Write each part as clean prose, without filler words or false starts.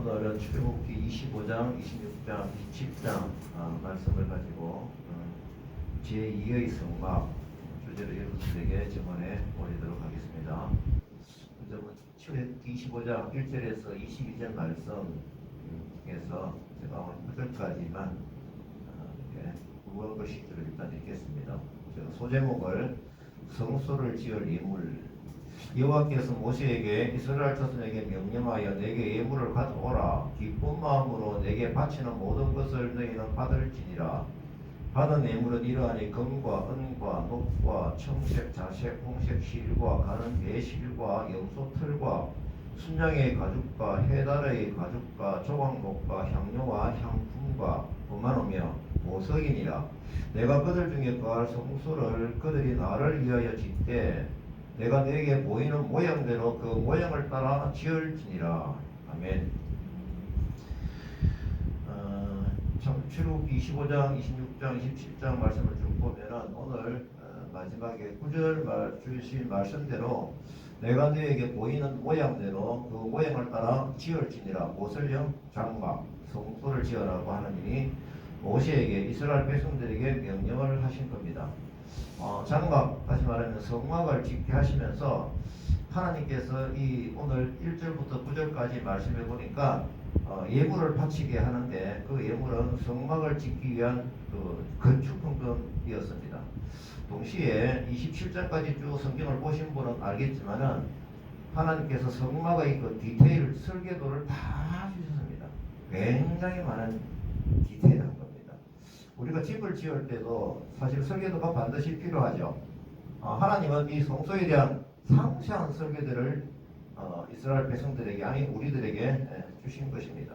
오늘은 출애굽기 25장, 26장, 27장 말씀을 가지고 제2의 성막 주제로 여러분들에게 증언해 보이도록 하겠습니다. 먼저 출애굽기 25장 1절에서 22절 말씀에서 제가 오늘 9절까지만 구원글씨들을 일단 읽겠습니다. 제가 소제목을 성소를 지을 예물, 여호와께서 모세에게 이스라엘 자손에게 명령하여 내게 예물을 가져오라. 기쁜 마음으로 내게 바치는 모든 것을 너희는 받을지니라. 받은 예물은 이러하니 금과 은과 녹과 청색, 자색, 홍색 실과 가는 배실과 염소 털과 순양의 가죽과 해달의 가죽과 조각목과 향료와 향품과 금화노며 보석이니라. 내가 그들 중에 거할 성소를 그들이 나를 위하여 짓되 내가 너에게 보이는 모양대로 그 모양을 따라 지을지니라. 아멘. 출애굽기 25장, 26장, 27장 말씀을 쭉 보면은 오늘 마지막에 9절 주신 말씀대로 내가 너에게 보이는 모양대로 그 모양을 따라 지을지니라. 무엇을요? 장막, 성소를 지으라고 하나님이 모세에게 이스라엘 백성들에게 명령을 하신 겁니다. 장막, 다시 말하면 성막을 짓게 하시면서 하나님께서 이 오늘 1절부터 9절까지 말씀해 보니까 예물을 바치게 하는데 그 예물은 성막을 짓기 위한 그 건축헌금이었습니다. 동시에 27장까지 쭉 성경을 보신 분은 알겠지만은 하나님께서 성막의 그 디테일 설계도를 다 주셨습니다. 굉장히 많은 디테일한 겁니다. 우리가 집을 지을 때도 사실 설계도가 반드시 필요하죠. 하나님은 이 성소에 대한 상세한 설계도를 이스라엘 백성들에게 아니 우리들에게 주신 것입니다.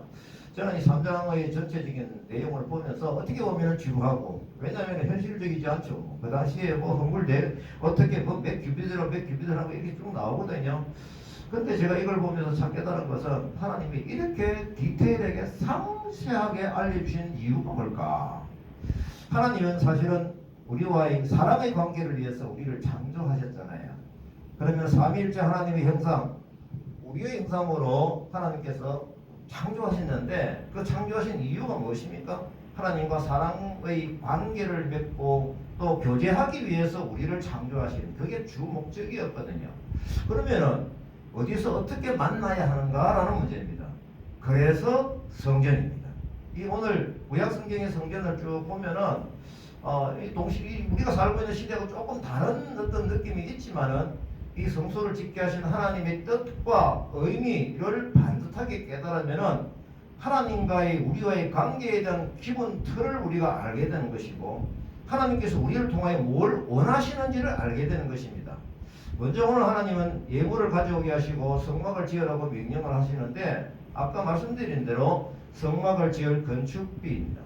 저는 이 3장의 전체적인 내용을 보면서 어떻게 보면 지루하고, 왜냐하면 현실적이지 않죠. 그 당시에 뭐 헝굴 어떻게 뭐 몇 규비대로 몇 규비대로 이렇게 쭉 나오거든요. 근데 제가 이걸 보면서 참 깨달은 것은 하나님이 이렇게 디테일하게 상세하게 알려주신 이유가 뭘까? 하나님은 사실은 우리와의 사랑의 관계를 위해서 우리를 창조하셨잖아요. 그러면 삼위일체 하나님의 형상, 우리의 형상으로 하나님께서 창조하셨는데 그 창조하신 이유가 무엇입니까? 하나님과 사랑의 관계를 맺고 또 교제하기 위해서 우리를 창조하신, 그게 주 목적이었거든요. 그러면은 어디서 어떻게 만나야 하는가라는 문제입니다. 그래서 성전입니다. 이 오늘 구약성경의 성전을 쭉 보면은 우리가 살고 있는 시대하고 조금 다른 어떤 느낌이 있지만은 이 성소를 짓게 하신 하나님의 뜻과 의미를 반듯하게 깨달으면은 하나님과의 우리와의 관계에 대한 기본 틀을 우리가 알게 되는 것이고, 하나님께서 우리를 통하여 뭘 원하시는지를 알게 되는 것입니다. 먼저 오늘 하나님은 예물을 가져오게 하시고 성막을 지으라고 명령을 하시는데, 아까 말씀드린 대로 성막을 지을 건축비입니다.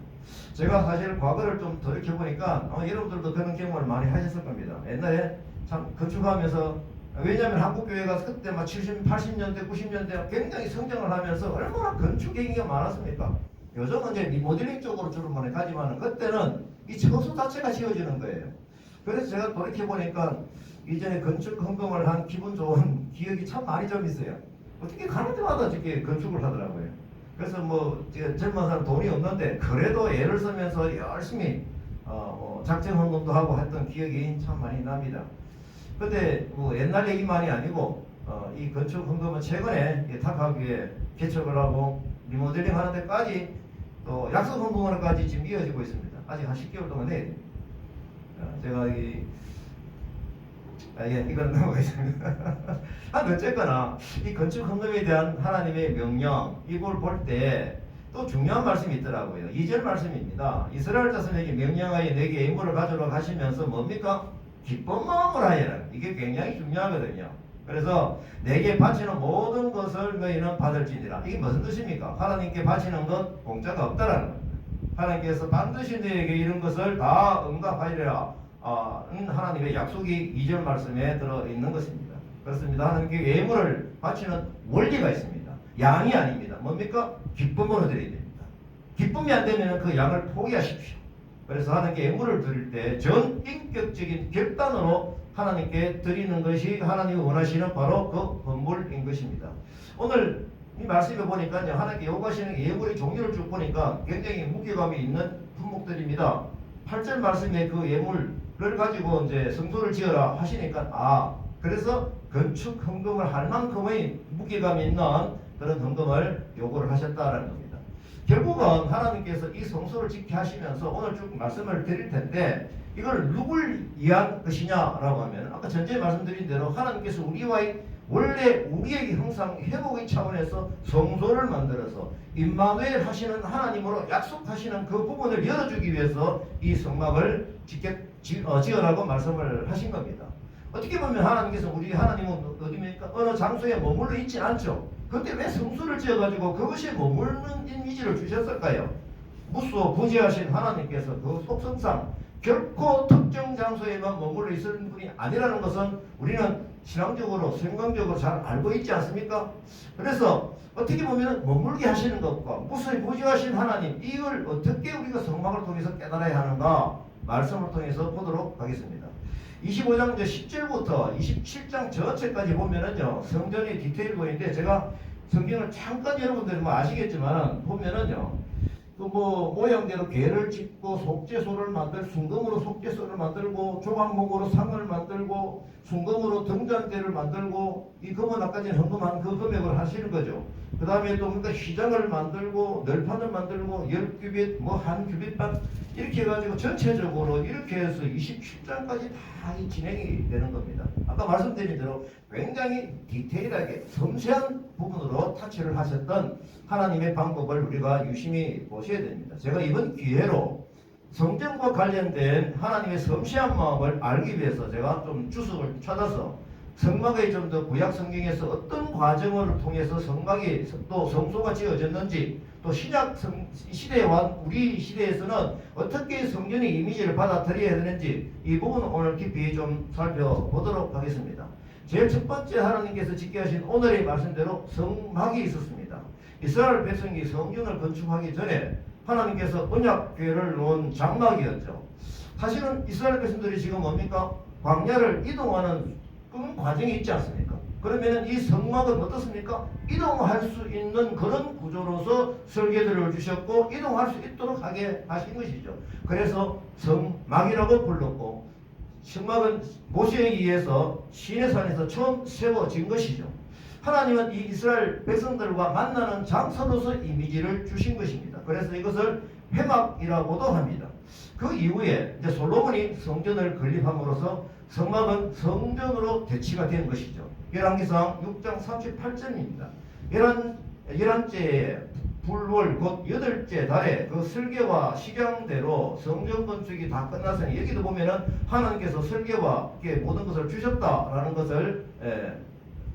제가 사실 과거를 좀 돌이켜보니까 여러분들도 그런 경험을 많이 하셨을 겁니다. 옛날에 참 건축하면서, 왜냐하면 한국교회가 그때 막 70, 80년대, 90년대 굉장히 성장을 하면서 얼마나 건축 얘기가 많았습니까? 요즘은 이제 리모델링 쪽으로 주로 많이 가지만 그때는 이 처소 자체가 지어지는 거예요. 그래서 제가 돌이켜보니까 이전에 건축 헌금을 한 기분 좋은 기억이 참 많이 좀 있어요. 어떻게 가는 데마다 이렇게 건축을 하더라고요. 그래서 뭐 젊은 사람 돈이 없는데 그래도 애를 쓰면서 열심히 작정 헌금도 하고 했던 기억이 참 많이 납니다. 근데 뭐 옛날 얘기만이 아니고 이 건축 헌금은 최근에 탁하게 개척을 하고 리모델링 하는 데까지 또 약속 헌금하는까지 지금 이어지고 있습니다. 아직 한 10개월 동안 해야 됩니다. 제가 이건 넘어가겠습니다. 어쨌거나 이 건축 헌금에 대한 하나님의 명령, 이걸 볼 때 또 중요한 말씀이 있더라고요. 2절 말씀입니다. 이스라엘 자손에게 명령하여 내게 예물을 가져오라 하시면서 뭡니까? 기쁜 마음으로 하여라. 이게 굉장히 중요하거든요. 그래서 내게 바치는 모든 것을 너희는 받을지니라. 이게 무슨 뜻입니까? 하나님께 바치는 것 공짜가 없다라는 겁니다. 하나님께서 반드시 너에게 이런 것을 다 응답하리라. 하나님의 약속이 2절 말씀에 들어있는 것입니다. 그렇습니다. 하나님께 예물을 바치는 원리가 있습니다. 양이 아닙니다. 뭡니까? 기쁨으로 드려야 됩니다. 기쁨이 안 되면 그 양을 포기하십시오. 그래서 하나님께 예물을 드릴 때 전 인격적인 결단으로 하나님께 드리는 것이 하나님이 원하시는 바로 그 헌물인 것입니다. 오늘 이 말씀에 보니까요, 하나님께 요구하시는 예물의 종류를 쭉 보니까 굉장히 무게감이 있는 품목들입니다. 8절 말씀에 그 예물을 가지고 이제 성소를 지어라 하시니까, 그래서 건축 헌금을 할 만큼의 무게감 있는 그런 헌금을 요구를 하셨다라는 겁니다. 결국은 하나님께서 이 성소를 짓게 하시면서 오늘 쭉 말씀을 드릴 텐데, 이걸 누굴 위한 것이냐라고 하면 아까 전제 말씀드린 대로 하나님께서 원래 우리에게 항상 회복의 차원에서 성소를 만들어서 임마누엘 하시는 하나님으로 약속하시는 그 부분을 열어주기 위해서 이 성막을 지으라고 말씀을 하신 겁니다. 어떻게 보면 하나님께서 우리 하나님은 어디입니까? 어느 장소에 머물러 있지 않죠. 그런데 왜 성소를 지어가지고 그것이 머무르는 이미지를 주셨을까요? 무소부지하신 하나님께서 그 속성상 결코 특정 장소에만 머물러 있을 분이 아니라는 것은 우리는 신앙적으로 생각적으로 잘 알고 있지 않습니까? 그래서 어떻게 보면 머물게 하시는 것과 무소부지하신 하나님, 이걸 어떻게 우리가 성막을 통해서 깨달아야 하는가 말씀을 통해서 보도록 하겠습니다. 25장 10절부터 27장 전체까지 보면은요, 성전의 디테일 보이는데, 제가 성경을 잠깐 여러분들이 아시겠지만 보면은요, 그 모양대로 괴를 짓고 속죄소를 순금으로 속죄소를 만들고 조각목으로 상을 만들고 순금으로 등잔대를 만들고, 이 금은 아까 전에 헌금한 그 금액을 하시는 거죠. 그 다음에 또 그러니까 휘장을 만들고 널판을 만들고 10규빗 한 규빗반 이렇게 해가지고 전체적으로 이렇게 해서 27장까지 다 진행이 되는 겁니다. 아까 말씀드린 대로 굉장히 디테일하게 섬세한 부분으로 타치를 하셨던 하나님의 방법을 우리가 유심히 보셔야 됩니다. 제가 이번 기회로 성전과 관련된 하나님의 섬세한 마음을 알기 위해서 제가 좀 주석을 찾아서 성막의 좀 더 구약 성경에서 어떤 과정을 통해서 성막이 또 성소가 지어졌는지, 또 신약 시대와 우리 시대에서는 어떻게 성전의 이미지를 받아들여야 되는지, 이 부분은 오늘 깊이 좀 살펴보도록 하겠습니다. 제일 첫 번째 하나님께서 짓게 하신 오늘의 말씀대로 성막이 있었습니다. 이스라엘 백성이 성전을 건축하기 전에 하나님께서 언약궤를 놓은 장막이었죠. 사실은 이스라엘 백성들이 지금 뭡니까? 광야를 이동하는 그런 과정이 있지 않습니까? 그러면 이 성막은 어떻습니까? 이동할 수 있는 그런 구조로서 설계도를 주셨고 이동할 수 있도록 하게 하신 것이죠. 그래서 성막이라고 불렀고, 성막은 모세에 의해서 시내산에서 처음 세워진 것이죠. 하나님은 이 이스라엘 백성들과 만나는 장소로서 이미지를 주신 것입니다. 그래서 이것을 회막이라고도 합니다. 그 이후에 이제 솔로몬이 성전을 건립함으로써 성막은 성전으로 대치가 된 것이죠. 열왕기상 6장 38절입니다. 11째 불월 곧 8째 달에 그 설계와 식양대로 성전 건축이 다 끝났으니, 여기도 보면은 하나님께서 설계와 모든 것을 주셨다라는 것을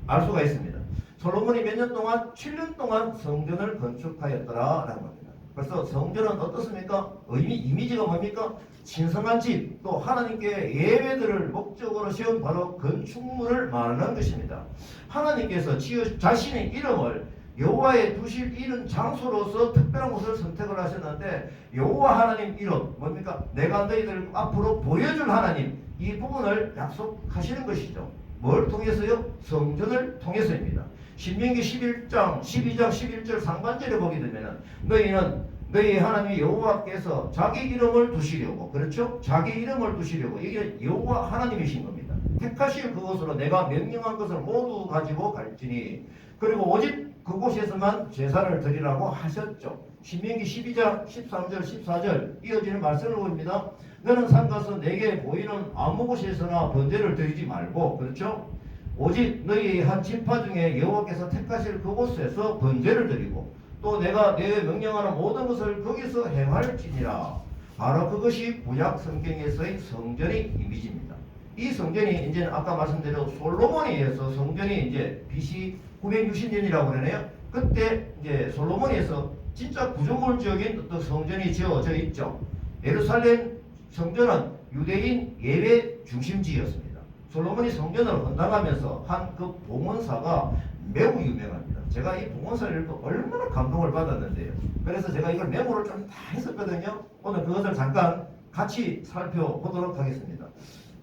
알 수가 있습니다. 솔로몬이 몇 년 동안? 7년 동안 성전을 건축하였더라라는 겁니다. 그래서 성전은 어떻습니까? 이미지가 뭡니까? 신성한 집, 또 하나님께 예배들을 목적으로 세운 바로 건축물을 말하는 것입니다. 하나님께서 자신의 이름을 여호와의 두실 이른 장소로서 특별한 곳을 선택을 하셨는데, 여호와 하나님 이름 뭡니까? 내가 너희들 앞으로 보여줄 하나님, 이 부분을 약속하시는 것이죠. 뭘 통해서요? 성전을 통해서입니다. 신명기 12장 11절 상반절에 보게 되면 너희는 너희 하나님 여호와께서 자기 이름을 두시려고, 그렇죠? 자기 이름을 두시려고, 이게 여호와 하나님이신 겁니다. 택하실 그곳으로 내가 명령한 것을 모두 가지고 갈지니, 그리고 오직 그곳에서만 제사를 드리라고 하셨죠. 신명기 12장 13절 14절 이어지는 말씀을 보입니다. 너는 산가서 내게 보이는 아무 곳에서나 번제를 드리지 말고, 그렇죠? 오직 너희 한 지파 중에 여호와께서 택하실 그곳에서 번제를 드리고, 또 내가 내게 명령하는 모든 것을 거기서 행할지니라. 바로 그것이 구약 성경에서의 성전의 이미지입니다. 이 성전이 이제 아까 말씀드린 솔로몬에 의해서 성전이 이제 BC 960년이라고 그러네요. 그때 이제 솔로몬에서 진짜 구조물적인 어떤 성전이 지어져 있죠. 예루살렘 성전은 유대인 예배 중심지였습니다. 솔로몬이 성전을 헌당하면서 한 그 봉헌사가 매우 유명합니다. 제가 이 봉헌사를 읽고 얼마나 감동을 받았는데요. 그래서 제가 이걸 메모를 좀 다 했었거든요. 오늘 그것을 잠깐 같이 살펴보도록 하겠습니다.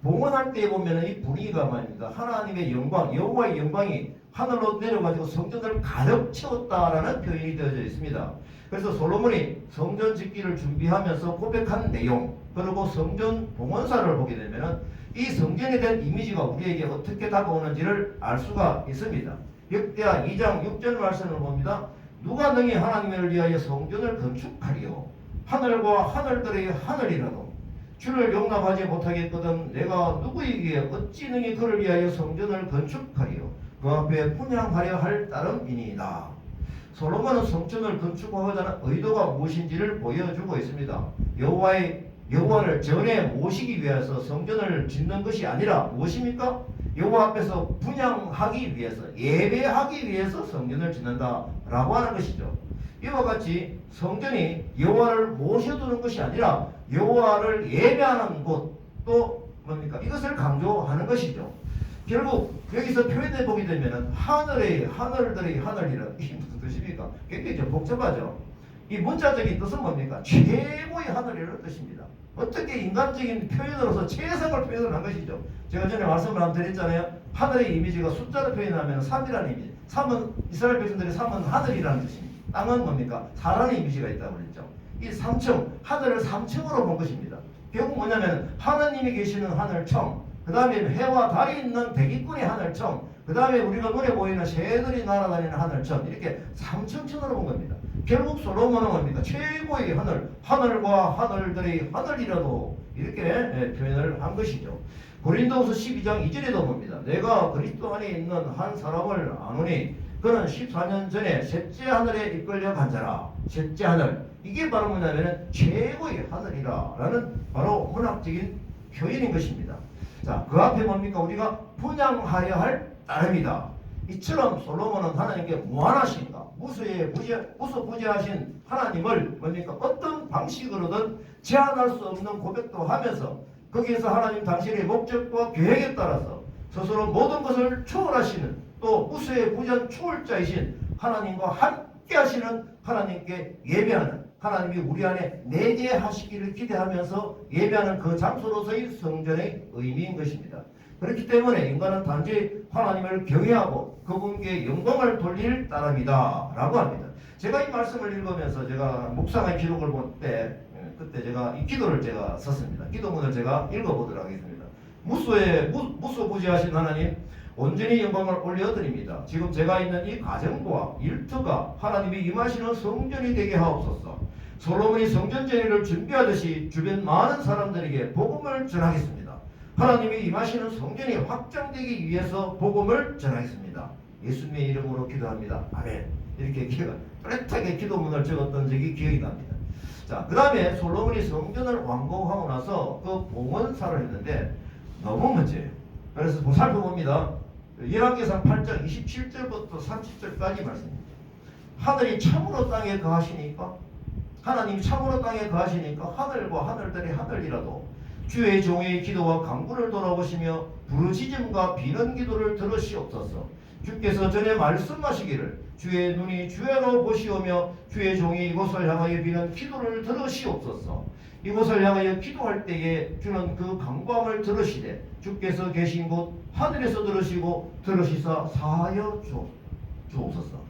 봉헌할 때 보면은 이 분위기가 말입니다. 하나님의 영광, 여호와의 영광이 하늘로 내려가지고 성전을 가득 채웠다라는 표현이 되어져 있습니다. 그래서 솔로몬이 성전 짓기를 준비하면서 고백한 내용, 그리고 성전 봉헌사를 보게 되면은 이 성전에 대한 이미지가 우리에게 어떻게 다가오는지를 알 수가 있습니다. 역대하 2장 6절 말씀을 봅니다. 누가 능히 하나님을 위하여 성전을 건축하리요? 하늘과 하늘들의 하늘이라도 주를 용납하지 못하겠거든 내가 누구에게 어찌 능히 그를 위하여 성전을 건축하리요? 그 앞에 분향하려 할 따름이니이다. 솔로몬은 성전을 건축하고자 하는 의도가 무엇인지를 보여주고 있습니다. 여호와를 전에 모시기 위해서 성전을 짓는 것이 아니라 무엇입니까? 여호와 앞에서 분향하기 위해서, 예배하기 위해서 성전을 짓는다라고 하는 것이죠. 이와 같이 성전이 여호와를 모셔두는 것이 아니라 여호와를 예배하는 곳, 또 뭡니까? 이것을 강조하는 것이죠. 결국 여기서 표현해 보게 되면은 하늘의 하늘들의 하늘이라 이게 무슨 뜻입니까? 굉장히 좀 복잡하죠. 이 문자적인 뜻은 뭡니까? 최고의 하늘이라는 뜻입니다. 어떻게 인간적인 표현으로서 최상을 표현을 한 것이죠. 제가 전에 말씀을 한번 드렸잖아요. 하늘의 이미지가 숫자로 표현하면 3이라는 이미지. 3은 이스라엘 백성들의 3은 하늘이라는 뜻입니다. 땅은 뭡니까? 4라는 이미지가 있다고 그랬죠. 이 3층, 하늘을 3층으로 본 것입니다. 결국 뭐냐면 하나님이 계시는 하늘청, 그 다음에 해와 달이 있는 대기권의 하늘청, 그 다음에 우리가 눈에 보이는 새들이 날아다니는 하늘청, 이렇게 3층으로 본 겁니다. 결국 솔로몬은 뭡니까? 최고의 하늘, 하늘과 하늘들의 하늘이라도 이렇게 표현을 한 것이죠. 고린도후서 12장 2절에도 봅니다. 내가 그리스도 안에 있는 한 사람을 아노니 그는 14년 전에 셋째 하늘에 이끌려 간 자라. 셋째 하늘, 이게 바로 뭐냐면 최고의 하늘이라 라는 바로 문학적인 표현인 것입니다. 자, 그 앞에 뭡니까? 우리가 분향하려 할 따름이다. 이처럼 솔로몬은 하나님께 무한하신가, 무소부재하신 하나님을 뭡니까? 어떤 방식으로든 제한할 수 없는 고백도 하면서 거기에서 하나님 당신의 목적과 계획에 따라서 스스로 모든 것을 초월하시는, 또 무소부재한 초월자이신 하나님과 함께 하시는 하나님께 예배하는, 하나님이 우리 안에 내재하시기를 기대하면서 예배하는 그 장소로서의 성전의 의미인 것입니다. 그렇기 때문에 인간은 단지 하나님을 경외하고 그분께 영광을 돌릴 따름이다 라고 합니다. 제가 이 말씀을 읽으면서 제가 묵상의 기록을 볼 때 그때 제가 이 기도를 제가 썼습니다. 기도문을 제가 읽어보도록 하겠습니다. 무소부재하신 하나님, 온전히 영광을 올려드립니다. 지금 제가 있는 이 가정과 일터가 하나님이 임하시는 성전이 되게 하옵소서. 솔로몬이 성전 제리를 준비하듯이 주변 많은 사람들에게 복음을 전하겠습니다. 하나님이 임하시는 성전이 확장되기 위해서 복음을 전하겠습니다. 예수님의 이름으로 기도합니다. 아멘. 이렇게 뚜렷하게 기도문을 적었던 적이 기억이 납니다. 자, 그 다음에 솔로몬이 성전을 완공하고 나서 그 봉헌사를 했는데 너무 문제예요. 그래서 살펴봅니다. 열왕기상 8장 27절부터 30절까지 말씀입니다. 하늘이 참으로 땅에 거하시니까, 하나님이 참으로 땅에 거하시니까 하늘과 하늘들의 하늘이라도 주의 종의 기도와 간구를 돌아보시며 부르짖음과 비는 기도를 들으시옵소서. 주께서 전에 말씀하시기를 주의 눈이 주야로 보시오며 주의 종이 이곳을 향하여 비는 기도를 들으시옵소서. 이곳을 향하여 기도할 때에 주는 그 간구함을 들으시되 주께서 계신 곳 하늘에서 들으시고 들으시사 사하여 주옵소서.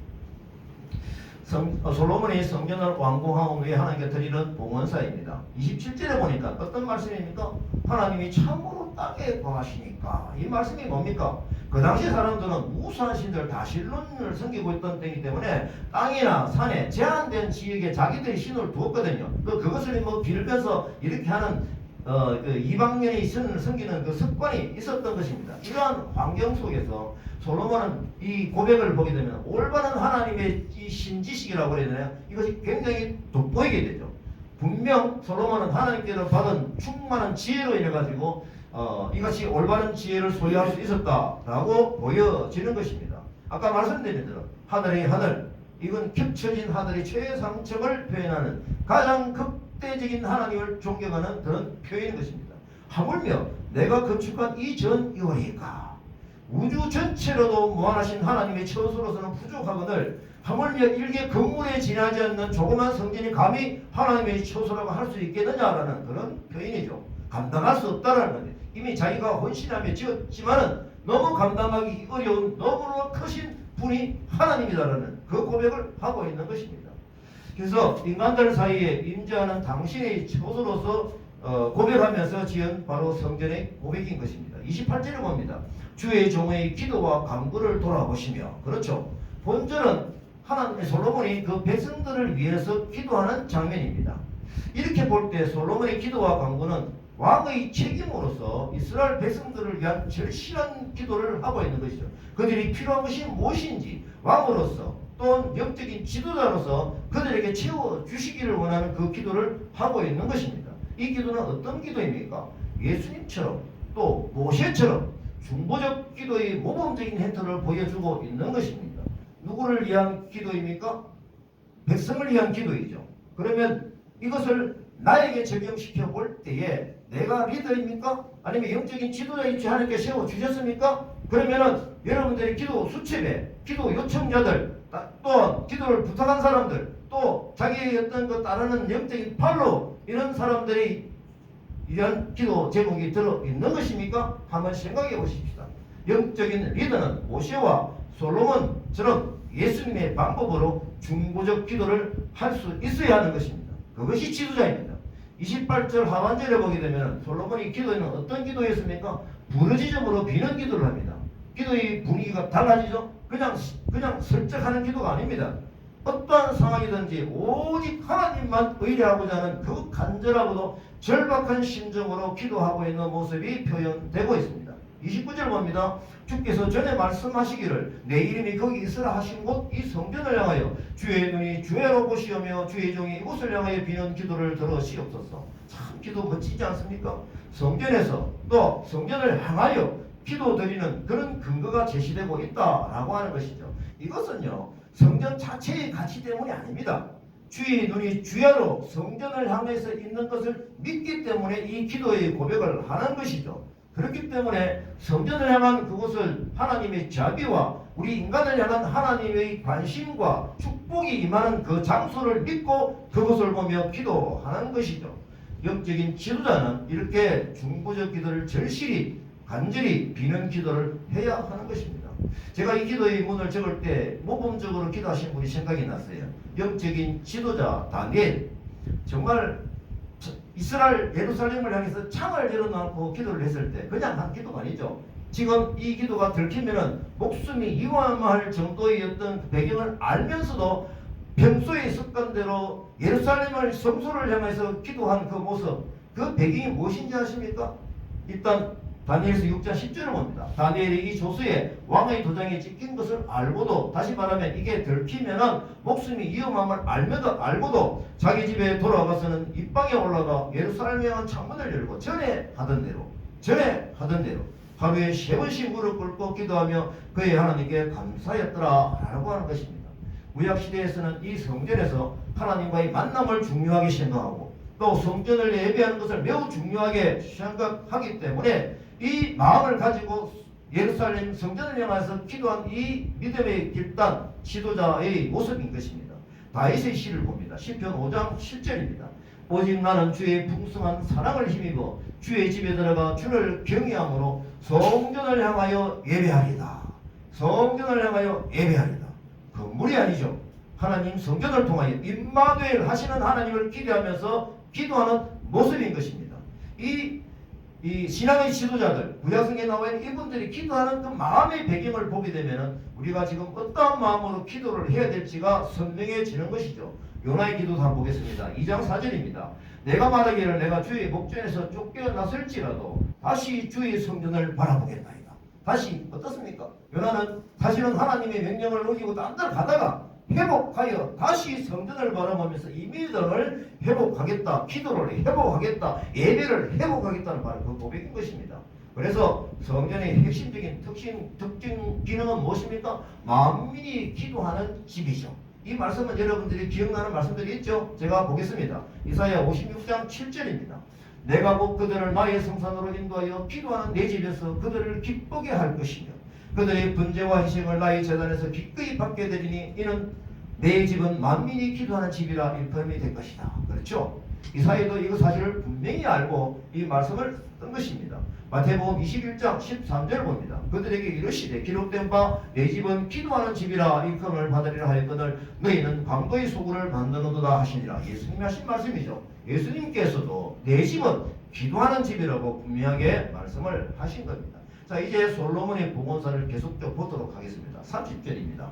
솔로몬이 성전을 완공하고 후에 하나님께 드리는 봉헌사입니다. 27절에 보니까 어떤 말씀입니까? 하나님이 참으로 땅에 거하시니까. 이 말씀이 뭡니까? 그 당시 사람들은 우수한 신들 다실론을 섬기고 있던 때이기 때문에 땅이나 산에 제한된 지역에 자기들이 신을 두었거든요. 그것을 빌면서 이렇게 하는 그 이방인의 신을 섬기는 그 습관이 있었던 것입니다. 이러한 환경 속에서 솔로몬은 이 고백을 보게 되면 올바른 하나님의 이 신지식이라고 해야 되나요? 이것이 굉장히 돋보이게 되죠. 분명 솔로몬은 하나님께서 받은 충만한 지혜로 인해 가지고 이것이 올바른 지혜를 소유할 수 있었다라고 보여지는 것입니다. 아까 말씀드린 대로 하늘의 하늘, 이건 겹쳐진 하늘의 최상층을 표현하는 가장 극대적인 하나님을 존경하는 그런 표현인 것입니다. 하물며 내가 건축한 이 전 이월이니까 우주 전체로도 무한하신 하나님의 처소로서는 부족하거늘 하물며 일개 건물에 지나지 않는 조그만 성전이 감히 하나님의 처소라고 할 수 있겠느냐라는 그런 표현이죠. 감당할 수 없다라는 거죠. 이미 자기가 헌신하며 지었지만은 너무 감당하기 어려운 너무나 크신 분이 하나님이다라는 그 고백을 하고 있는 것입니다. 그래서 인간들 사이에 임재하는 당신의 처소로서 고백하면서 지은 바로 성전의 고백인 것입니다. 28절을 봅니다. 주의 종의 기도와 간구를 돌아보시며, 그렇죠. 본절은 하나님의 솔로몬이 그 백성들을 위해서 기도하는 장면입니다. 이렇게 볼 때 솔로몬의 기도와 간구는 왕의 책임으로서 이스라엘 백성들을 위한 절실한 기도를 하고 있는 것이죠. 그들이 필요한 것이 무엇인지 왕으로서 또는 영적인 지도자로서 그들에게 채워주시기를 원하는 그 기도를 하고 있는 것입니다. 이 기도는 어떤 기도입니까? 예수님처럼 또 모세처럼 중보적 기도의 모범적인 행태를 보여주고 있는 것입니다. 누구를 위한 기도입니까? 백성을 위한 기도이죠. 그러면 이것을 나에게 적용시켜 볼 때에 내가 리더입니까? 아니면 영적인 지도자인지 하나님께 세워주셨습니까? 그러면은 여러분들의 기도 수첩에 기도 요청자들, 또 기도를 부탁한 사람들, 또 자기의 어떤 그 따르는 영적인 팔로 이런 사람들이 이런 기도 제목이 들어있는 것입니까? 한번 생각해 보십시다. 영적인 리더는 모세와 솔로몬처럼 예수님의 방법으로 중보적 기도를 할 수 있어야 하는 것입니다. 그것이 지도자입니다. 28절 하반절에 보게 되면 솔로몬이 기도는 어떤 기도였습니까? 부르짖음으로 비는 기도를 합니다. 기도의 분위기가 달라지죠? 그냥 설적하는 기도가 아닙니다. 어떠한 상황이든지 오직 하나님만 의뢰하고자 하는 그 간절하고도 절박한 심정으로 기도하고 있는 모습이 표현되고 있습니다. 29절 봅니다. 주께서 전에 말씀하시기를 내 이름이 거기 있으라 하신 곳 이 성전을 향하여 주의 눈이 주의로 보시오며 주의 종이 이곳을 향하여 비는 기도를 들으시옵소서. 참 기도 멋지지 않습니까? 성전에서 또 성전을 향하여 기도 드리는 그런 근거가 제시되고 있다라고 하는 것이죠. 이것은요 성전 자체의 가치 때문이 아닙니다. 주의 눈이 주야로 성전을 향해서 있는 것을 믿기 때문에 이 기도의 고백을 하는 것이죠. 그렇기 때문에 성전을 향한 그곳을 하나님의 자비와 우리 인간을 향한 하나님의 관심과 축복이 임하는 그 장소를 믿고 그곳을 보며 기도하는 것이죠. 영적인 지도자는 이렇게 중보적 기도를 절실히 간절히 비는 기도를 해야 하는 것입니다. 제가 이 기도의 문을 적을 때 모범적으로 기도하신 분이 생각이 났어요. 영적인 지도자 다니엘, 정말 이스라엘 예루살렘을 향해서 창을 열어놓고 기도를 했을 때 그냥 한 기도가 아니죠. 지금 이 기도가 들키면은 목숨이 위험할 정도의 어떤 배경을 알면서도 평소의 습관대로 예루살렘을 성소를 향해서 기도한 그 모습, 그 배경이 무엇인지 아십니까? 일단 다니엘서 6장 10절을 봅니다. 다니엘이 이 조서에 왕의 도장에 찍힌 것을 알고도, 다시 말하면 이게 들키면은 목숨이 위험함을 알고도 자기 집에 돌아가서는 입방에 올라가 예루살렘에 향한 창문을 열고 전에 하던 대로 하루에 3번씩 무릎 꿇고 기도하며 그의 하나님께 감사했더라 라고 하는 것입니다. 구약시대에서는 이 성전에서 하나님과의 만남을 중요하게 생각하고 또 성전을 예배하는 것을 매우 중요하게 생각하기 때문에 이 마음을 가지고 예루살렘 성전을 향해서 기도한 이 믿음의 길단 지도자의 모습인 것입니다. 다윗의 시를 봅니다. 시편 5장 7절입니다. 오직 나는 주의 풍성한 사랑을 힘입어 주의 집에 들어가 주를 경외함으로 성전을 향하여 예배하리다. 성전을 향하여 예배하리다. 건물이 아니죠. 하나님 성전을 통하여 임마누엘 하시는 하나님을 기대하면서 기도하는 모습인 것입니다. 이 신앙의 지도자들, 구약성경에 나와 있는 이분들이 기도하는 그 마음의 배경을 보게 되면 우리가 지금 어떠한 마음으로 기도를 해야 될지가 선명해지는 것이죠. 요나의 기도도 한번 보겠습니다. 2장 4절입니다. 내가 말하기를 내가 주의 목전에서 쫓겨났을지라도 다시 주의 성전을 바라보겠나이다. 다시 어떻습니까? 요나는 다시는 하나님의 명령을 어기고 딴 데 가다가 회복하여 다시 성전을 바라보면서 이 믿음을 회복하겠다, 기도를 회복하겠다, 예배를 회복하겠다는 바로 그 고백인 것입니다. 그래서 성전의 핵심적인 특징 기능은 무엇입니까? 만민이 기도하는 집이죠. 이 말씀은 여러분들이 기억나는 말씀들이 있죠? 제가 보겠습니다. 이사야 56장 7절입니다. 내가 곧 그들을 나의 성산으로 인도하여 기도하는 내 집에서 그들을 기쁘게 할 것이며 그들의 번제와 희생을 나의 제단에서 기꺼이 받게 되리니 이는 내 집은 만민이 기도하는 집이라 일컬음이 될 것이다. 그렇죠? 이사야도 이거 사실을 분명히 알고 이 말씀을 쓴 것입니다. 마태복음 21장 13절 봅니다. 그들에게 이르시되 기록된 바 내 집은 기도하는 집이라 일컬음을 받으리라 하였거늘 너희는 광고의 소굴을 만드는도다 하시니라. 예수님이 하신 말씀이죠. 예수님께서도 내 집은 기도하는 집이라고 분명하게 말씀을 하신 겁니다. 자, 이제 솔로몬의 봉헌사를 계속적으로 보도록 하겠습니다. 30절입니다.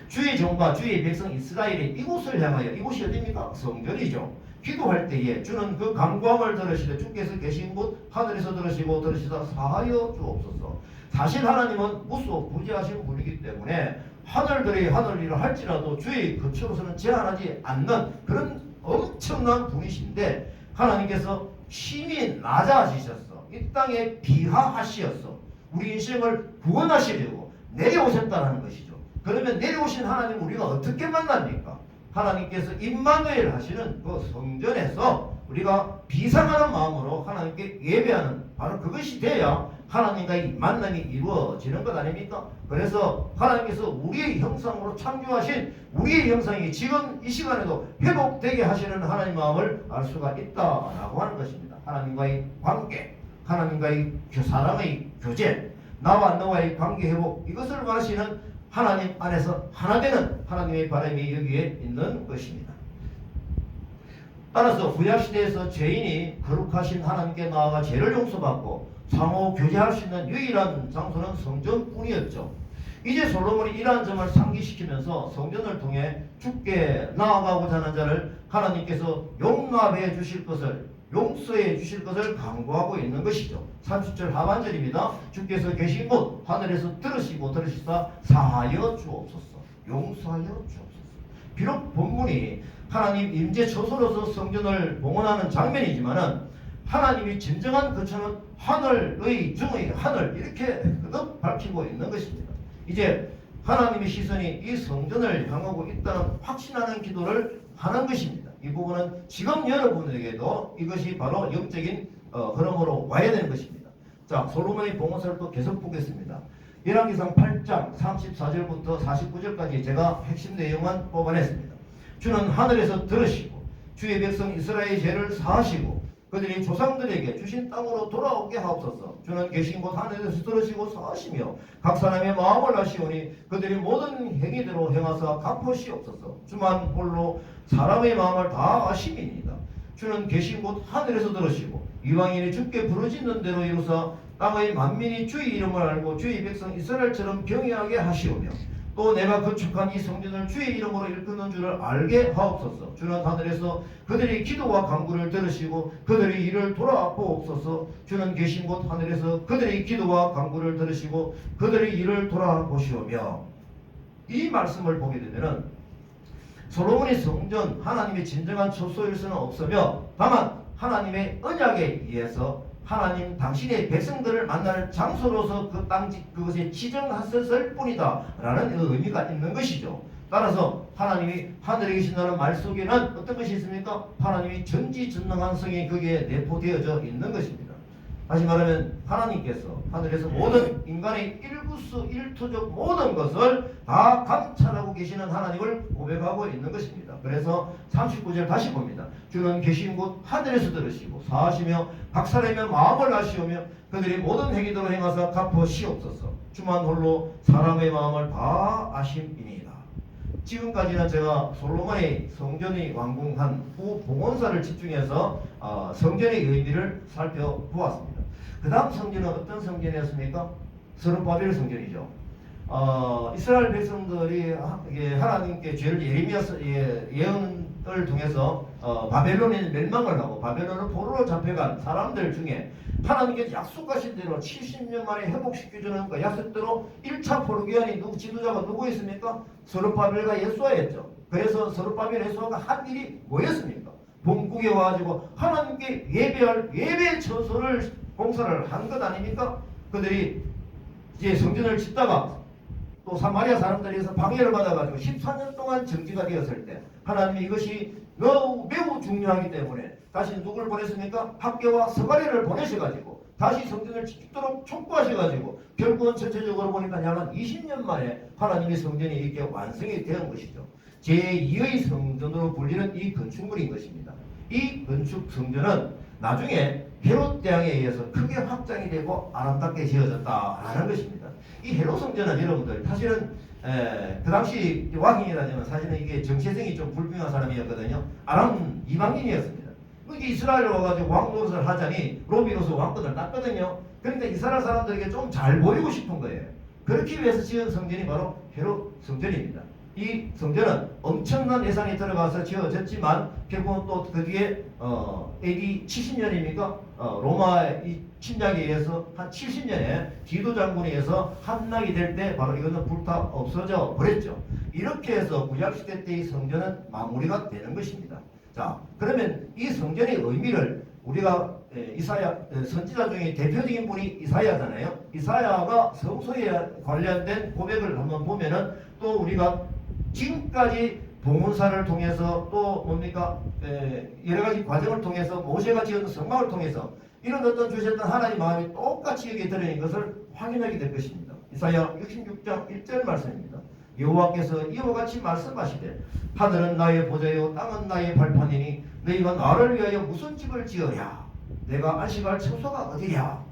주의 종과 주의 백성 이스라엘이 이곳을 향하여, 이곳이 어디입니까? 성전이죠. 기도할 때에 주는 그 간구함을 들으시되 주께서 계신 곳 하늘에서 들으시다 사하여 주옵소서. 사실 하나님은 무소부지하신 분이기 때문에 하늘들이 하늘일을 할지라도 주의 거처로서는 제한하지 않는 그런 엄청난 분이신데 하나님께서 심히 낮아지셨어. 이 땅에 비하하시었어. 우리 인생을 구원하시려고 내려오셨다는 것이죠. 그러면 내려오신 하나님 우리가 어떻게 만납니까? 하나님께서 임마누엘 하시는 그 성전에서 우리가 비상하는 마음으로 하나님께 예배하는 바로 그것이 돼야 하나님과의 만남이 이루어지는 것 아닙니까? 그래서 하나님께서 우리의 형상으로 창조하신 우리의 형상이 지금 이 시간에도 회복되게 하시는 하나님 마음을 알 수가 있다라고 하는 것입니다. 하나님과의 관계, 하나님과의 사랑의 교제, 나와 너와의 관계 회복, 이것을 원하시는 하나님 안에서 하나 되는 하나님의 바람이 여기에 있는 것입니다. 따라서 구약시대에서 죄인이 거룩하신 하나님께 나아가 죄를 용서받고 상호 교제할 수 있는 유일한 장소는 성전뿐이었죠. 이제 솔로몬이 이러한 점을 상기시키면서 성전을 통해 주께 나아가고자 하는 자를 하나님께서 용납해 주실 것을, 용서해 주실 것을 강구하고 있는 것이죠. 30절 하반절입니다. 주께서 계신 곳 하늘에서 들으시사 사하여 주옵소서. 용서하여 주옵소서. 비록 본문이 하나님 임재 처소로서 성전을 봉헌하는 장면이지만은 하나님이 진정한 거처는 하늘의 중의 하늘, 이렇게 거듭 밝히고 있는 것입니다. 이제 하나님의 시선이 이 성전을 향하고 있다는 확신하는 기도를 하는 것입니다. 이 부분은 지금 여러분에게도 이것이 바로 영적인 흐름으로 와야 되는 것입니다. 자, 솔로몬의 봉헌사를 또 계속 보겠습니다. 열왕기상 8장 34절부터 49절까지 제가 핵심 내용만 뽑아냈습니다. 주는 하늘에서 들으시고 주의 백성 이스라엘의 죄를 사하시고 그들이 조상들에게 주신 땅으로 돌아오게 하옵소서. 주는 계신 곳 하늘에서 들으시고 사하시며 각 사람의 마음을 아시오니 그들이 모든 행위대로 행하사 갚으시옵소서. 주만 홀로 사람의 마음을 다 아심이니이다. 주는 계신 곳 하늘에서 들으시고 이방인이 주께 부르짖는 대로 이루사 땅의 만민이 주의 이름을 알고 주의 백성 이스라엘처럼 경외하게 하시오며 또 내가 건축한 이 성전을 주의 이름으로 일컫는 줄을 알게 하옵소서. 주는 하늘에서 그들의 기도와 간구를 들으시고 그들의 일을 돌아보옵소서. 주는 계신 곳 하늘에서 그들의 기도와 간구를 들으시고 그들의 일을 돌아보시오며. 이 말씀을 보게 되면은 솔로몬의 성전, 하나님의 진정한 처소일 수는 없으며 다만 하나님의 언약에 의해서 하나님 당신의 백성들을 만날 장소로서 그 땅 그것에 지정하셨을 뿐이다 라는 의미가 있는 것이죠. 따라서 하나님이 하늘에 계신다는 말 속에는 어떤 것이 있습니까? 하나님이 전지전능한 성이 거기에 내포되어져 있는 것입니다. 다시 말하면 하나님께서 하늘에서 모든 인간의 일구수 일투족 모든 것을 다 감찰하고 계시는 하나님을 고백하고 있는 것입니다. 그래서 39절 다시 봅니다. 주는 계신 곳 하늘에서 들으시고 사하시며 각 사람의 마음을 아시오며 그들이 모든 행위대로 행하사 갚으시옵소서. 주만 홀로 사람의 마음을 다 아심이니이다. 지금까지는 제가 솔로몬의 성전이 완공한 후 봉헌사를 집중해서 성전의 의미를 살펴보았습니다. 그 다음 성전은 어떤 성전이었습니까? 스룹바벨 성전이죠. 이스라엘 백성들이 하나님께 죄를 예레미야 예언을 통해서 바벨론에 멸망을 하고 바벨론을 포로로 잡혀간 사람들 중에 하나님께서 약속하신 대로 70년 만에 회복시켜주는 그 약속대로 1차 포로기한이 지도자가 누구였습니까? 스룹바벨과 예수아였죠. 그래서 스룹바벨 예수아가 한 일이 뭐였습니까? 본국에 와가지고 하나님께 예배할 예배 처소를 공사를 한 것 아닙니까? 그들이 이제 성전을 짓다가 또 사마리아 사람들에서 방해를 받아가지고 14년 동안 정지가 되었을 때 하나님이 이것이 매우 중요하기 때문에 다시 누구를 보냈습니까? 학교와 서가리를 보내셔가지고 다시 성전을 짓도록 촉구하셔가지고 결국은 전체적으로 보니까 약 20년 만에 하나님의 성전이 이렇게 완성이 된 것이죠. 제2의 성전으로 불리는 이 건축물인 것입니다. 이 건축 성전은 나중에 헤롯 대왕에 의해서 크게 확장이 되고 아름답게 지어졌다라는 것입니다. 이 헤롯 성전은 여러분들 사실은 그 당시 왕이라면 사실은 이게 정체성이 좀 불분명한 사람이었거든요. 아람 이방인이었습니다. 이게 이스라엘로 와가지고 왕 노릇을 하자니 로미로서 왕권을 땄거든요. 그런데 이스라엘 사람들에게 좀 잘 보이고 싶은 거예요. 그렇기 위해서 지은 성전이 바로 헤롯 성전입니다. 이 성전은 엄청난 예산이 들어가서 지어졌지만 결국은 또 그 뒤에 AD 70년입니까? 로마의 침략에 의해서 한 70년에 디도 장군에 의해서 함락이 될 때 바로 이거는 불타 없어져 버렸죠. 이렇게 해서 구약시대 때의 성전은 마무리가 되는 것입니다. 자, 그러면 이 성전의 의미를 우리가 이사야 선지자 중에 대표적인 분이 이사야잖아요. 이사야가 성소에 관련된 고백을 한번 보면은 또 우리가 지금까지 봉헌사를 통해서 또 뭡니까 여러 가지 과정을 통해서 모세가 지은 성막을 통해서 이런 어떤 주셨던 하나님 마음이 똑같이 여기에 들어있는 것을 확인하게 될 것입니다. 이사야 66장 1절 말씀입니다. 여호와께서 이와 같이 말씀하시되 하늘은 나의 보좌요 땅은 나의 발판이니 너희가 나를 위하여 무슨 집을 지으랴 내가 안식할 처소가 어디랴.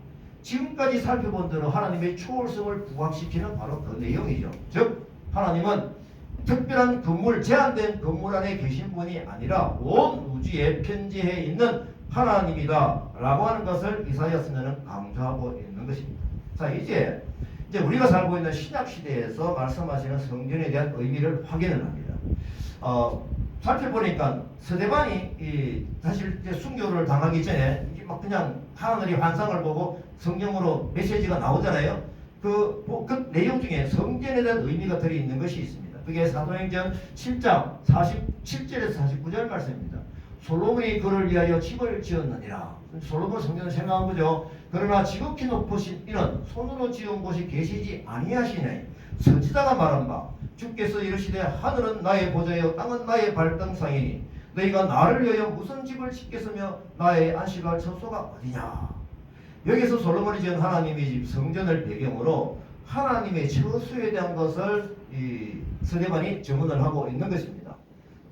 지금까지 살펴본 대로 하나님의 초월성을 부각시키는 바로 그 내용이죠. 즉 하나님은 특별한 건물, 제한된 건물 안에 계신 분이 아니라 온 우주에 편재해 있는 하나님이다 라고 하는 것을 이사야 선지자는 강조하고 있는 것입니다. 자, 이제 우리가 살고 있는 신약시대에서 말씀하시는 성전에 대한 의미를 확인을 합니다. 살펴보니까 서대반이 사실 이제 순교를 당하기 전에 이게 막 그냥 하늘의 환상을 보고 성경으로 메시지가 나오잖아요. 그 내용 중에 성전에 대한 의미가 들어있는 것이 있습니다. 그게 사도행전 7장 47절에서 49절 말씀입니다. 솔로몬이 그를 위하여 집을 지었느니라. 솔로몬 성전을 생각한 거죠. 그러나 지극히 높으신 이는 손으로 지은 곳이 계시지 아니하시네. 선지자가 말한 바 주께서 이르시되 하늘은 나의 보좌요 땅은 나의 발등상이니 너희가 나를 위하여 무슨 집을 짓겠으며 나의 안식할 처소가 어디냐. 여기서 솔로몬이 지은 하나님의 집 성전을 배경으로 하나님의 처소에 대한 것을 이 서대반이 증언을 하고 있는 것입니다.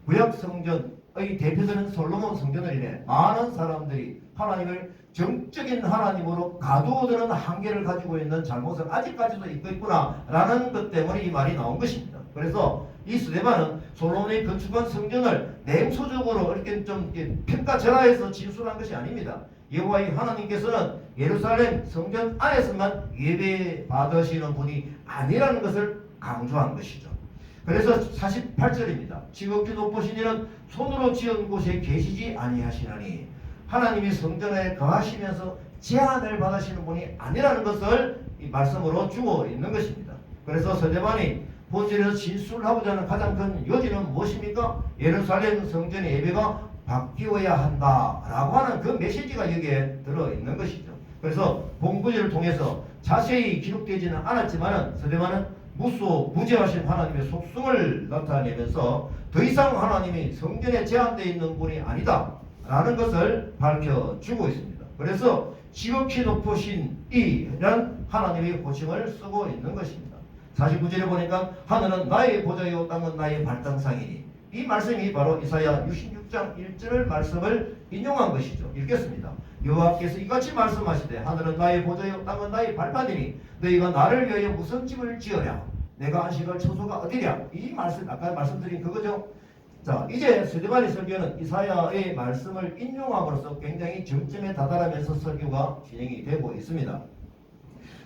구약 성전의 대표되는 솔로몬 성전을 인해 많은 사람들이 하나님을 정적인 하나님으로 가두어두는 한계를 가지고 있는 잘못을 아직까지도 입고 있구나라는 것 때문에 이 말이 나온 것입니다. 그래서 이 서대반은 솔로몬이 건축한 성전을 냉소적으로 이렇게 좀 평가절하해서 진술한 것이 아닙니다. 여호와의 하나님께서는 예루살렘 성전 안에서만 예배 받으시는 분이 아니라는 것을 강조한 것이죠. 그래서 48절입니다. 지극히 높으신 이는 손으로 지은 곳에 계시지 아니하시나니 하나님이 성전에 거하시면서 제한을 받으시는 분이 아니라는 것을 이 말씀으로 주고 있는 것입니다. 그래서 서대반이 본질에서 진술하고자 하는 가장 큰 요지는 무엇입니까? 예루살렘 성전의 예배가 바뀌어야 한다라고 하는 그 메시지가 여기에 들어있는 것이죠. 그래서 본구절을 통해서 자세히 기록되지는 않았지만 서대반은 무죄하신 하나님의 속성을 나타내면서 더 이상 하나님이 성전에 제한되어 있는 분이 아니다 라는 것을 밝혀주고 있습니다. 그래서 지극히 높으신 이라는 하나님의 호칭을 쓰고 있는 것입니다. 49절에 보니까 하늘은 나의 보좌요 땅은 나의 발등상이니 이 말씀이 바로 이사야 66장 1절 말씀을 인용한 것이죠. 읽겠습니다. 여호와께서 이같이 말씀하시되 하늘은 나의 보좌요 땅은 나의 발판이니 너희가 나를 위하여 무슨 집을 지으랴 내가 안식할 처소가 어디랴. 이 말씀 아까 말씀드린 그거죠. 자, 이제 서대반의 설교는 이사야의 말씀을 인용함으로써 굉장히 정점에 다다르면서 설교가 진행이 되고 있습니다.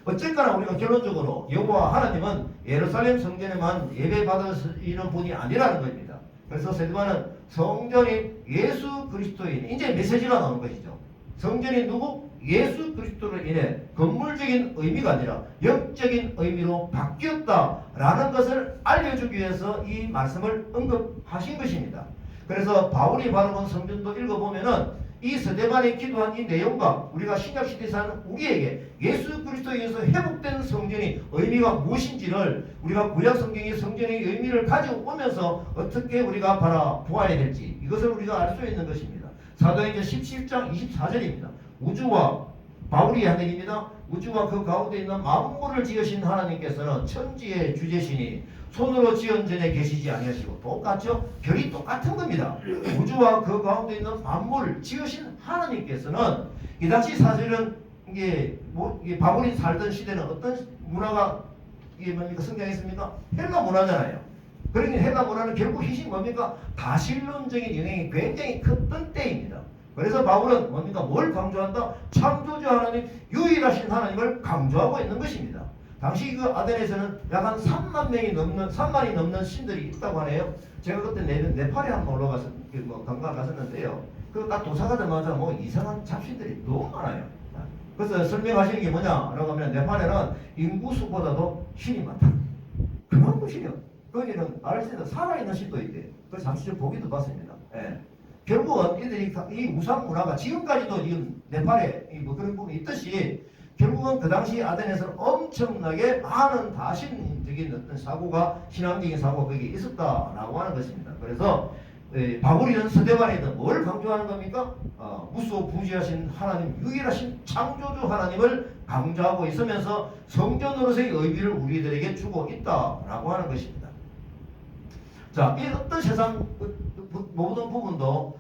어쨌거나 우리가 결론적으로 여호와 하나님은 예루살렘 성전에만 예배 받으시는 분이 아니라는 겁니다. 그래서 서대반은 성전이 예수 그리스도인 이제 메시지가 나오는 것이죠. 성전이 누구? 예수 그리스도로 인해 건물적인 의미가 아니라 영적인 의미로 바뀌었다라는 것을 알려주기 위해서 이 말씀을 언급하신 것입니다. 그래서 바울이 바라본 성전도 읽어보면은 이 서대반이 기도한 이 내용과 우리가 신약시대에 사는 우리에게 예수 그리스도에 의해서 회복된 성전이 의미가 무엇인지를 우리가 구약성경의 성전의 의미를 가지고 오면서 어떻게 우리가 바라보아야 될지 이것을 우리가 알 수 있는 것입니다. 사도행전 17장 24절입니다. 우주와 바울이 한 얘기입니다. 우주와 그 가운데 있는 만물을 지으신 하나님께서는 천지의 주제시니 손으로 지은 전에 계시지 아니하시고 똑같죠? 별이 똑같은 겁니다. 우주와 그 가운데 있는 만물을 지으신 하나님께서는 이 당시 사실은 이게 바울이 살던 시대는 어떤 문화가 이게 뭡니까 성장했습니까? 헬라 문화잖아요. 그러니 헬라 문화는 결국 희신 뭡니까? 다신론적인 영향이 굉장히 컸던 때입니다. 그래서 바울은 뭡니까? 뭘 강조한다? 창조주 하나님, 유일하신 하나님을 강조하고 있는 것입니다. 당시 그 아덴에서는 약 한 3만이 넘는 신들이 있다고 하네요. 제가 그때 네팔에 한번 올라가서 관광 갔었는데요. 그 딱 도착하자마자 이상한 잡신들이 너무 많아요. 그래서 설명하시는 게 뭐냐라고 하면 네팔에는 인구수보다도 신이 많다. 그만큼 신이요. 거기는 알수있는 살아있는 신도 있대. 그래서 잠시 좀 보기도 봤습니다. 예. 결국은 이들이 이 우상 문화가 지금까지도 지금 네팔에 그런 부분이 있듯이 결국은 그 당시 아덴에서는 엄청나게 많은 다신적인 어떤 사고가 신앙적인 사고가 거기에 있었다라고 하는 것입니다. 그래서 바울이든 스데반이든 뭘 강조하는 겁니까? 무소부지하신 하나님, 유일하신 창조주 하나님을 강조하고 있으면서 성전으로서의 의미를 우리들에게 주고 있다라고 하는 것입니다. 자, 이 어떤 세상 모든 부분도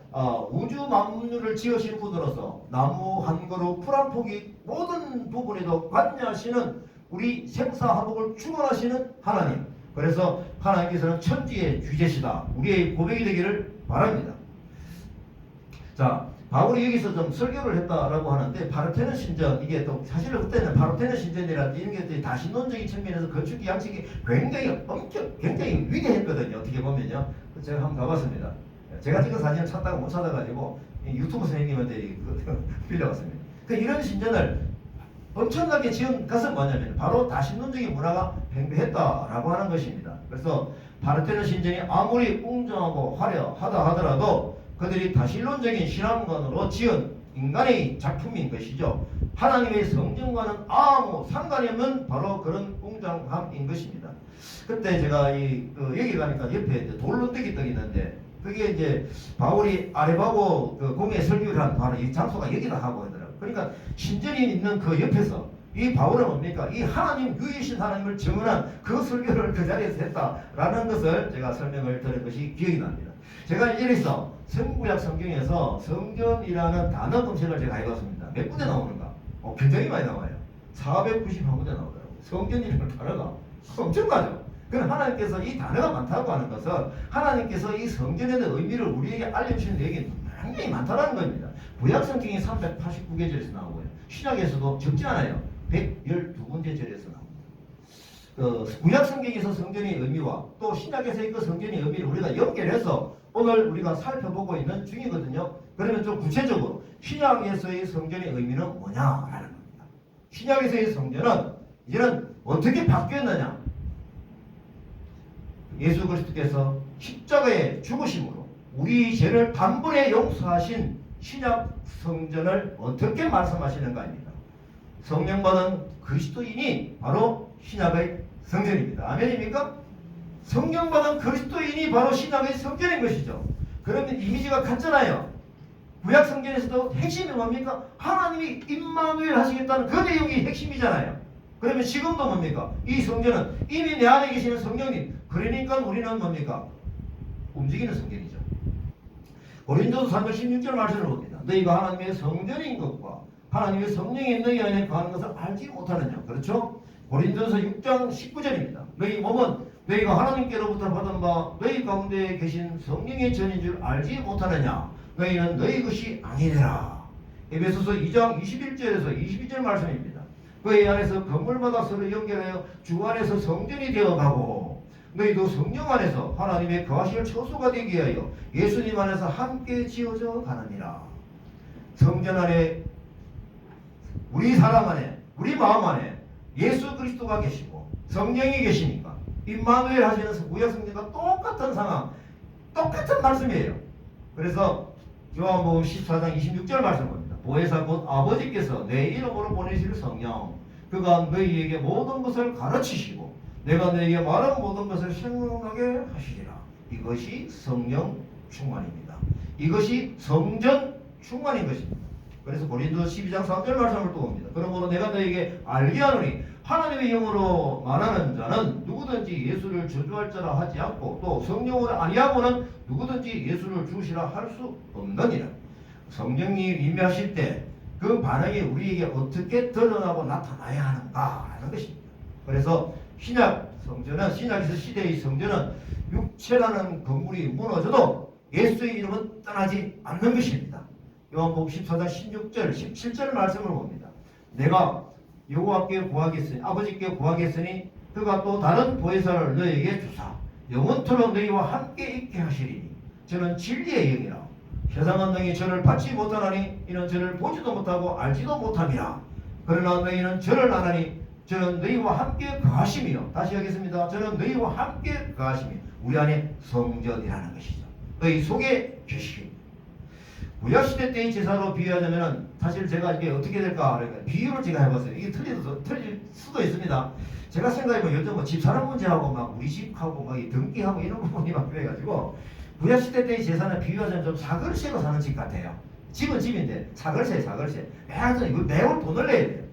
우주 만물을 지으신 분으로서 나무 한 그루, 풀 한 포기 모든 부분에도 관여하시는 우리 생사화복을 축원하시는 하나님. 그래서 하나님께서는 천지의 주제시다. 우리의 고백이 되기를 바랍니다. 자, 바울이 여기서 좀 설교를 했다라고 하는데 파르테논 신전 이게 또 사실은 그때는 파르테논 신전이라든지 이런 게 다신론적인 측면에서 건축 양식이 굉장히 위대했거든요. 어떻게 보면요. 제가 한번 가봤습니다. 제가 찍은 사진을 찾다가 못 찾아가지고 유튜브 선생님한테 빌려왔습니다. 이런 신전을 엄청나게 지은 것은 뭐냐면 바로 다신론적인 문화가 팽배했다라고 하는 것입니다. 그래서 파르테논 신전이 아무리 웅장하고 화려하다 하더라도 그들이 다신론적인 신앙관으로 지은 인간의 작품인 것이죠. 하나님의 성전과는 아무 상관이 없는 바로 그런 웅장함인 것입니다. 그때 제가 여기 가니까 옆에 돌론더기 떡이 있는데 그게 이제 바울이 아레바고 공예 설교를 한 바로 이 장소가 여기다 하고 하더라고요. 그러니까 신전이 있는 그 옆에서 이 바울은 뭡니까? 이 하나님 유이신 하나님을 증언한 그 설교를 그 자리에서 했다라는 것을 제가 설명을 들은 것이 기억이 납니다. 제가 이래서 성구약 성경에서 성전이라는 단어 검색을 제가 해봤습니다. 몇 군데 나오는가? 굉장히 많이 나와요. 491군데 나오더라고요. 성전이라는 단어가 엄청나죠. 그럼 하나님께서 이 단어가 많다고 하는 것은 하나님께서 이 성전에 대한 의미를 우리에게 알려주시는 얘기는 굉장히 많다는 겁니다. 구약 성경이 389개절에서 나오고요. 신약에서도 적지 않아요. 112군데 절에서 나옵니다. 구약 성경에서 성전의 의미와 또 신약에서의 그 성전의 의미를 우리가 연결해서 오늘 우리가 살펴보고 있는 중이거든요. 그러면 좀 구체적으로 신약에서의 성전의 의미는 뭐냐라는 겁니다. 신약에서의 성전은 이제는 어떻게 바뀌었느냐? 예수 그리스도께서 십자가의 죽으심으로 우리 죄를 단번에 용서하신 신약 성전을 어떻게 말씀하시는가입니다. 성령 받은 그리스도인이 바로 신약의 성전입니다. 아멘입니까? 성령 받은 그리스도인이 바로 신약의 성전인 것이죠. 그러면 이미지가 같잖아요. 구약 성전에서도 핵심이 뭡니까? 하나님이 임마누엘 하시겠다는 그 내용이 핵심이잖아요. 그러면 지금도 뭡니까? 이 성전은 이미 내 안에 계시는 성령님. 그러니까 우리는 뭡니까? 움직이는 성전이죠. 고린도서 3장 16절 말씀을 봅니다. 너희가 하나님의 성전인 것과 하나님의 성령이 너희 안에 거하는 것을 알지 못하느냐. 그렇죠? 고린도서 6장 19절입니다. 너희 몸은 너희가 하나님께로부터 받은 바 너희 가운데 계신 성령의 전인 줄 알지 못하느냐. 너희는 너희 것이 아니니라. 에베소서 2장 21절에서 22절 말씀입니다. 너희 안에서 건물마다 서로 연결하여 주 안에서 성전이 되어가고 너희도 성령 안에서 하나님의 거하실 처소가 되기 위하여 예수님 안에서 함께 지어져 가느니라. 성전 안에 우리 사람 안에 우리 마음 안에 예수 그리스도가 계시고 성령이 계시니까 임마누엘 하시는 구약 성경과 똑같은 상황, 똑같은 말씀이에요. 그래서 요한복음 14장 26절 말씀입니다. 보혜사 곧 아버지께서 내 이름으로 보내실 성령 그가 너희에게 모든 것을 가르치시고 내가 너희에게 말한 모든 것을 생각나게 하시리라. 이것이 성령 충만입니다. 이것이 성전 충만인 것입니다. 그래서 고린도서 12장 3절 말씀을 또 봅니다. 그러므로 내가 너희에게 알게 하노니 하나님의 영으로 말하는 자는 누구든지 예수를 저주할 자라 하지 않고 또 성령으로 아니하고는 누구든지 예수를 주시라 할 수 없느니라. 성령이 임하실 때 그 반응이 우리에게 어떻게 드러나고 나타나야 하는가 하는 것입니다. 그래서 신약 성전은, 신약에서 시대의 성전은 육체라는 건물이 무너져도 예수의 이름은 떠나지 않는 것입니다. 요한복음 14장 16절 17절 말씀을 봅니다. 내가 여호와께 구하겠으니 아버지께 구하겠으니 그가 또 다른 보혜사를 너에게 주사 영원토록 너희와 함께 있게 하시리니 저는 진리의 영이라. 세상은 너희 저를 받지 못하나니 이는 저를 보지도 못하고 알지도 못함이라. 그러나 너희는 저를 아나니 저는 너희와 함께 거하심이요. 다시 하겠습니다. 저는 너희와 함께 거하심이 우리 안에 성전이라는 것이죠. 너희 속에 계시기. 구약시대 때의 제사로 비유하자면 사실 제가 이게 어떻게 될까 그러니까 비유를 제가 해봤어요. 이게 틀릴 수도 있습니다. 제가 생각해보면 요즘 뭐 집사람 문제하고 막 우리 집하고 막 등기하고 이런 부분이 막 그래가지고 구약시대 때의 제사는 비유하자면 좀 사글세로 사는 집 같아요. 집은 집인데 사글세 매월 돈을 내야 돼요.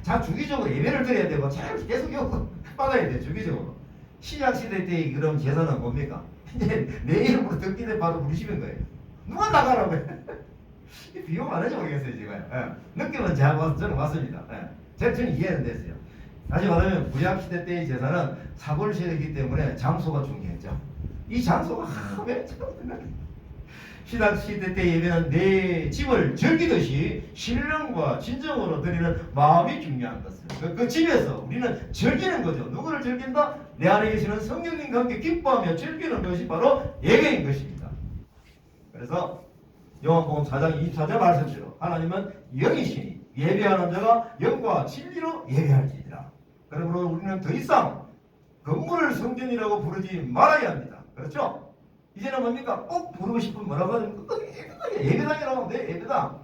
자 주기적으로 예배를 드려야 되고 계속 요금 받아야 돼요. 주기적으로. 신약시대 때의 그런 제사는 뭡니까? 이제 내 이름으로 등기된 바로 우리 집인 거예요. 누가 나가라고 해. 비용 안 하지 모르겠어요 지금. 느낌은 저는 왔습니다. 저는 이해는 됐어요. 다시 말하면 구약시대 때의 제사는 사골세이기 때문에 장소가 중요했죠. 이 장소가 왜 신약시대 때 예배는 내 집을 즐기듯이 신령과 진정으로 드리는 마음이 중요한 것을 그 집에서 우리는 즐기는 거죠. 누구를 즐긴다? 내 안에 계시는 성령님과 함께 기뻐하며 즐기는 것이 바로 예배인 것입니다. 그래서 요한복음 4장 24절 말씀대로 하나님은 영이시니 예배하는 자가 영과 진리로 예배할지니라. 그러므로 우리는 더 이상 건물을 성전이라고 부르지 말아야 합니다. 그렇죠? 이제는 뭡니까? 꼭 부르고 싶으면 뭐라고 하면 끝까지 예배당이라고 하면 돼. 예배당.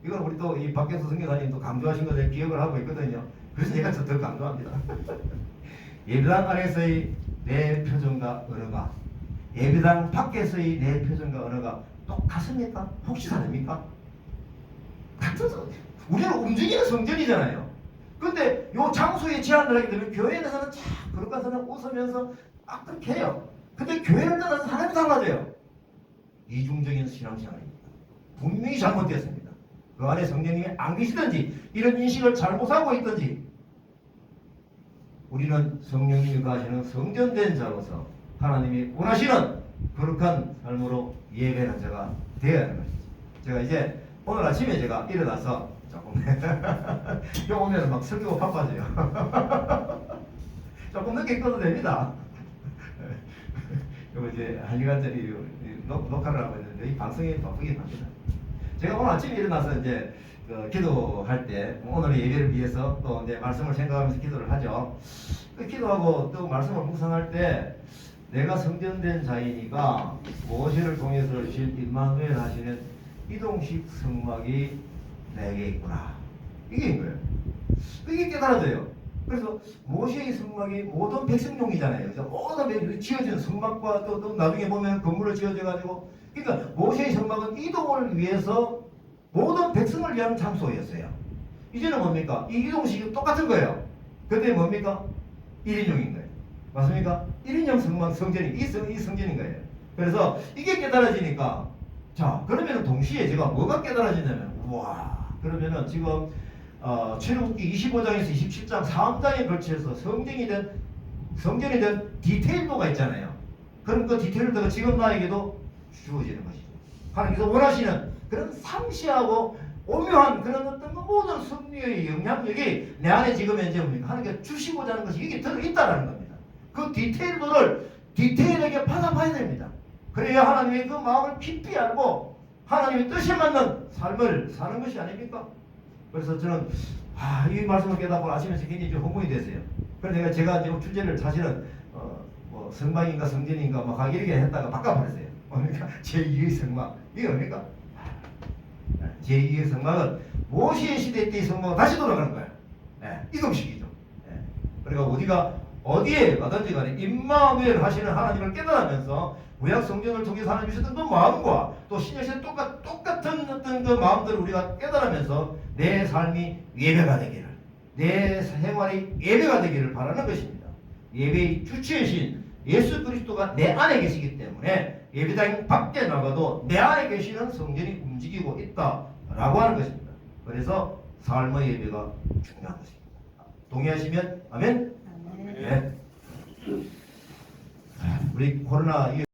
이건 우리 또 이 박경수 선교사님도 강조하신 것을 기억을 하고 있거든요. 그래서 제가 더 강조합니다. 예배당 안에서의 내 표정과 언어가 예배당 밖에서의 내 표정과 언어가 똑같습니까? 혹시 다릅니까? 같은 우리는 움직이는 성전이잖아요. 근데 요 장소에 제한을 하게 되면 교회에서는 그런 가서는 웃으면서 악덕해요. 근데 교회를 떠나서 사람이 달라져요. 이중적인 신앙생활입니다. 분명히 잘못되었습니다. 그 안에 성령님이 안 계시든지 이런 인식을 잘못하고 있든지 우리는 성령님이 가시는 성전된 자로서 하나님이 원하시는 거룩한 삶으로 예배하는 자가 되어야 하는 것이죠. 제가 이제 오늘 아침에 제가 일어나서 조금 오늘은 막 설교가 바빠져요. 조금 늦게 꺼도 됩니다. 그리고 이제 1시간짜리 녹화를 하고 있는데 이 방송이 바쁘긴 합니다. 제가 오늘 아침에 일어나서 이제 기도할 때 오늘의 예배를 위해서 또 이제 말씀을 생각하면서 기도를 하죠. 기도하고 또 말씀을 묵상할 때 내가 성전된 자이니까 모세를 통해서 주신 임마누엘 하시는 이동식 성막이 내게 있구나. 이게 거예요. 이게 깨달아져요. 그래서 모세의 성막이 모든 백성용이잖아요. 그래서 모든 지어진 성막과 또 나중에 보면 건물을 지어져가지고 그러니까 모세의 성막은 이동을 위해서 모든 백성을 위한 장소였어요. 이제는 뭡니까? 이 이동식이 똑같은 거예요. 근데 뭡니까? 1인용인 거예요. 맞습니까? 1인용 성막 성전이 이 성전인 거예요. 그래서 이게 깨달아지니까 자 그러면 동시에 제가 뭐가 깨달아지냐면 우와 그러면은 지금 출애굽기 25장에서 27장 3장에 걸쳐서 성전이 된 디테일도가 있잖아요. 그럼 그 디테일도가 지금 나에게도 주어지는 것이죠. 하나님께서 원하시는 그런 상시하고 오묘한 그런 어떤 모든 섭리의 영향력이 내 안에 지금 현재 뭡니까? 하나님께서 주시고자 하는 것이 이게 들어있다는 겁니다. 그 디테일도를 디테일하게 받아봐야 됩니다. 그래야 하나님의 그 마음을 깊이 알고 하나님의 뜻에 맞는 삶을 사는 것이 아닙니까? 그래서 저는 이 말씀을 깨닫고 아시면서 굉장히 좀 흥분이 됐어요. 그래서 제가 지금 주제를 사실은 뭐 성막인가 성전인가 막 이렇게 했다가 바꿔버렸어요. 뭡니까? 제2의 성막. 이게 뭡니까? 제2의 성막은 모세의 시대 때의 성막은 다시 돌아가는 거예요. 이동식이죠. 그러니까 우리가 어디에 가든지 간에 임마누엘 하시는 하나님을 깨달으면서 구약 성경을 통해서 하나님 주셨던 그 마음과 또 신약시대 똑같은 어떤 그 마음들을 우리가 깨달으면서 내 삶이 예배가 되기를 내 생활이 예배가 되기를 바라는 것입니다. 예배의 주체이신 예수 그리스도가 내 안에 계시기 때문에 예배당 밖에 나가도 내 안에 계시는 성전이 움직이고 있다라고 하는 것입니다. 그래서 삶의 예배가 중요한 것입니다. 동의하시면 아멘? 아멘. 네. 우리 코로나